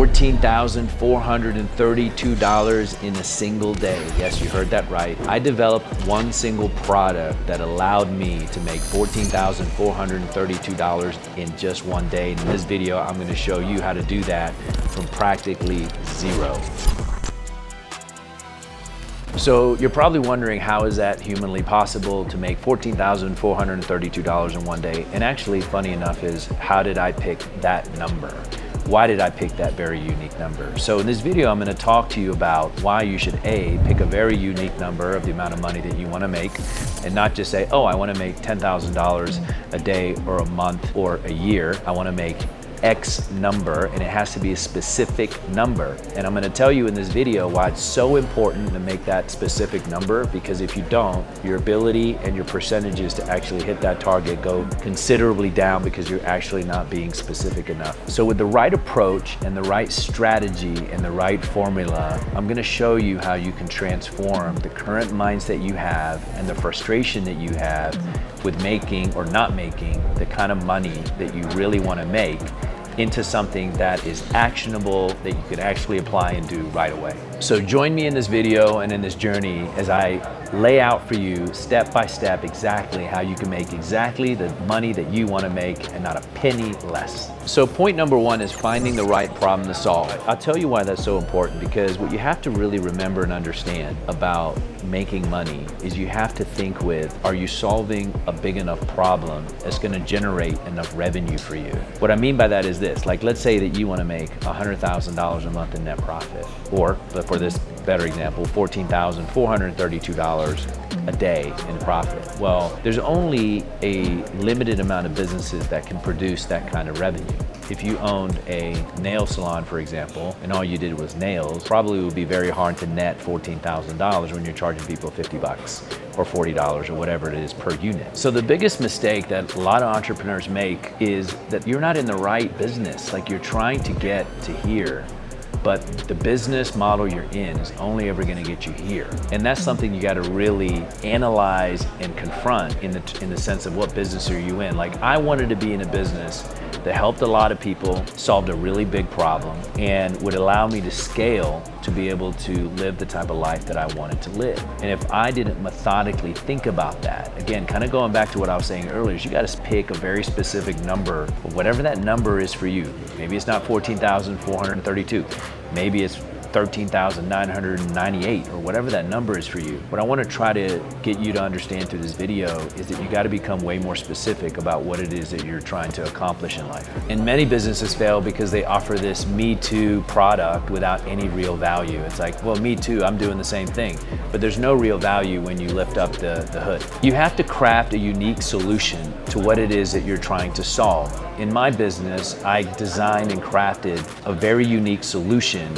$14,432 in a single day. Yes, you heard that right. I developed one single product that allowed me to make $14,432 in just one day. In this video, I'm going to show you how to do that from practically zero. So you're probably wondering, how is that humanly possible to make $14,432 in one day? And actually, funny enough, is how did I pick that number? Why did I pick that very unique number? So in this video, I'm going to talk to you about why you should pick a very unique number of the amount of money that you want to make, and not just say, oh, I want to make $10,000 a day or a month or a year. I want to make X number, and it has to be a specific number. And I'm going to tell you in this video why it's so important to make that specific number, because if you don't, your ability and your percentages to actually hit that target go considerably down because you're actually not being specific enough. So with the right approach and the right strategy and the right formula, I'm going to show you how you can transform the current mindset you have and the frustration that you have with making or not making the kind of money that you really want to make into something that is actionable, that you can actually apply and do right away. So join me in this video and in this journey as I lay out for you step by step exactly how you can make exactly the money that you want to make and not a penny less. So point number one is finding the right problem to solve. I'll tell you why that's so important, because what you have to really remember and understand about making money is you have to think with, are you solving a big enough problem that's going to generate enough revenue for you? What I mean by that is this, like let's say that you want to make $100,000 a month in net profit, or for this better example, $14,432 a day in profit. Well, there's only a limited amount of businesses that can produce that kind of revenue. If you owned a nail salon, for example, and all you did was nails, probably would be very hard to net $14,000 when you're charging people 50 bucks or $40 or whatever it is per unit. So the biggest mistake that a lot of entrepreneurs make is that you're not in the right business. Like, you're trying to get to here, but the business model you're in is only ever going to get you here. And that's something you got to really analyze and confront in the sense of, what business are you in? Like, I wanted to be in a business that helped a lot of people, solved a really big problem, and would allow me to scale to be able to live the type of life that I wanted to live. And if I didn't methodically think about that, again, kind of going back to what I was saying earlier, is you got to pick a very specific number, whatever that number is for you. Maybe it's not 14,432. Maybe it's 13,998 or whatever that number is for you. What I want to try to get you to understand through this video is that you got to become way more specific about what it is that you're trying to accomplish in life. And many businesses fail because they offer this Me Too product without any real value. It's like, well, me too, I'm doing the same thing. But there's no real value when you lift up the hood. You have to craft a unique solution to what it is that you're trying to solve. In my business, I designed and crafted a very unique solution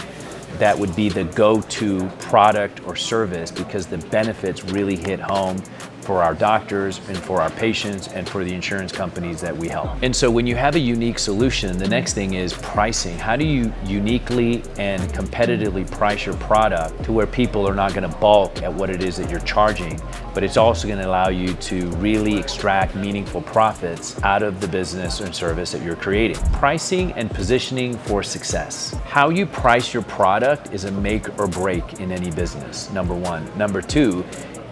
that would be the go-to product or service, because the benefits really hit home for our doctors and for our patients and for the insurance companies that we help. And so when you have a unique solution, the next thing is pricing. How do you uniquely and competitively price your product to where people are not going to balk at what it is that you're charging, but it's also going to allow you to really extract meaningful profits out of the business and service that you're creating? Pricing and positioning for success. How you price your product is a make or break in any business, number one. Number two,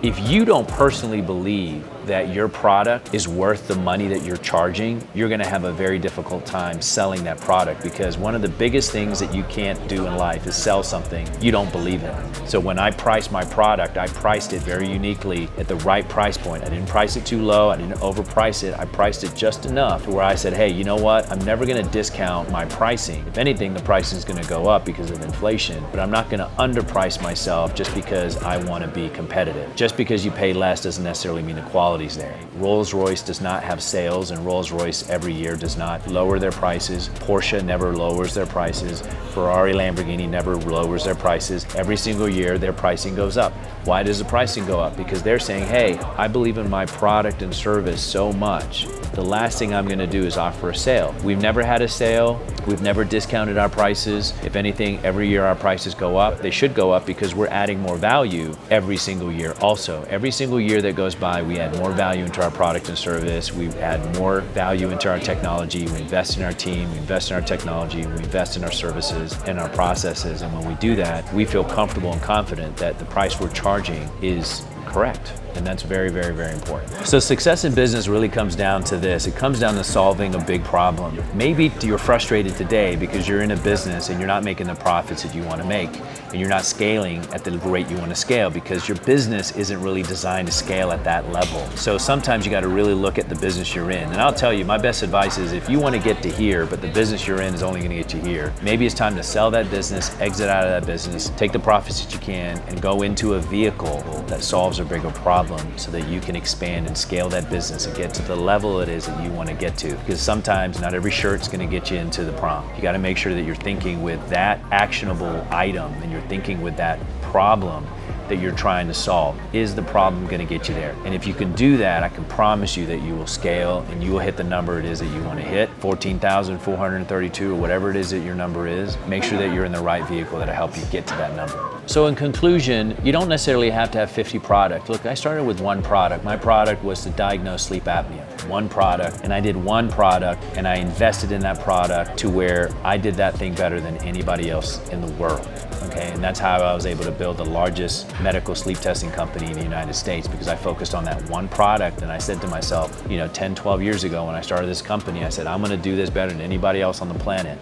if you don't personally believe that your product is worth the money that you're charging, you're gonna have a very difficult time selling that product, because one of the biggest things that you can't do in life is sell something you don't believe in. So when I priced my product, I priced it very uniquely at the right price point. I didn't price it too low, I didn't overprice it. I priced it just enough to where I said, hey, you know what? I'm never gonna discount my pricing. If anything, the pricing is gonna go up because of inflation, but I'm not gonna underprice myself just because I wanna be competitive. Just because you pay less doesn't necessarily mean the quality's there. Rolls-Royce does not have sales, and Rolls-Royce every year does not lower their prices. Porsche never lowers their prices. Ferrari, Lamborghini never lowers their prices. Every single year, their pricing goes up. Why does the pricing go up? Because they're saying, hey, I believe in my product and service so much the last thing I'm gonna do is offer a sale. We've never had a sale. We've never discounted our prices. If anything, every year our prices go up. They should go up because we're adding more value every single year. Also, every single year that goes by, we add more value into our product and service. We add more value into our technology. We invest in our team, we invest in our technology, we invest in our services and our processes. And when we do that, we feel comfortable and confident that the price we're charging is correct. And that's very, very, very important. So success in business really comes down to this. It comes down to solving a big problem. Maybe you're frustrated today because you're in a business and you're not making the profits that you want to make, and you're not scaling at the rate you want to scale because your business isn't really designed to scale at that level. So sometimes you got to really look at the business you're in. And I'll tell you, my best advice is if you want to get to here, but the business you're in is only going to get you here, maybe it's time to sell that business, exit out of that business, take the profits that you can, and go into a vehicle that solves a bigger problem, so that you can expand and scale that business and get to the level it is that you want to get to. Because sometimes not every shirt's going to get you into the prom. You got to make sure that you're thinking with that actionable item and you're thinking with that problem that you're trying to solve. Is the problem going to get you there? And if you can do that, I can promise you that you will scale and you will hit the number it is that you want to hit, 14,432 or whatever it is that your number is. Make sure that you're in the right vehicle that'll help you get to that number. So in conclusion, you don't necessarily have to have 50 products. Look, I started with one product. My product was to diagnose sleep apnea. One product, and I did one product, and I invested in that product to where I did that thing better than anybody else in the world. Okay, and that's how I was able to build the largest medical sleep testing company in the United States, because I focused on that one product. And I said to myself, 10, 12 years ago when I started this company, I said, I'm gonna do this better than anybody else on the planet.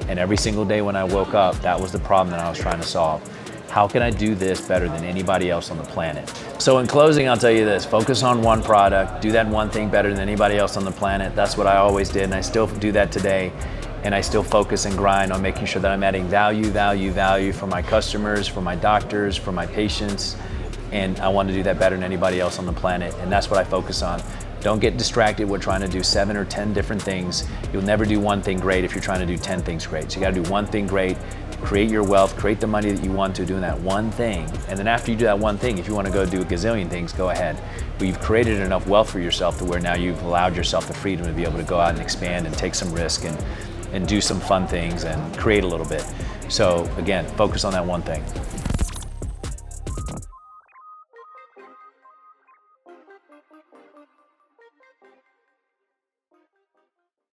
And every single day when I woke up, that was the problem that I was trying to solve. How can I do this better than anybody else on the planet? So in closing, I'll tell you this, focus on one product, do that one thing better than anybody else on the planet. That's what I always did, and I still do that today. And I still focus and grind on making sure that I'm adding value for my customers, for my doctors, for my patients. And I want to do that better than anybody else on the planet. And that's what I focus on. Don't get distracted with trying to do 7 or 10 different things. You'll never do one thing great if you're trying to do 10 things great. So you got to do one thing great, create your wealth, create the money that you want to doing that one thing. And then after you do that one thing, if you want to go do a gazillion things, go ahead. But you've created enough wealth for yourself to where now you've allowed yourself the freedom to be able to go out and expand and take some risk and do some fun things and create a little bit. So again, focus on that one thing.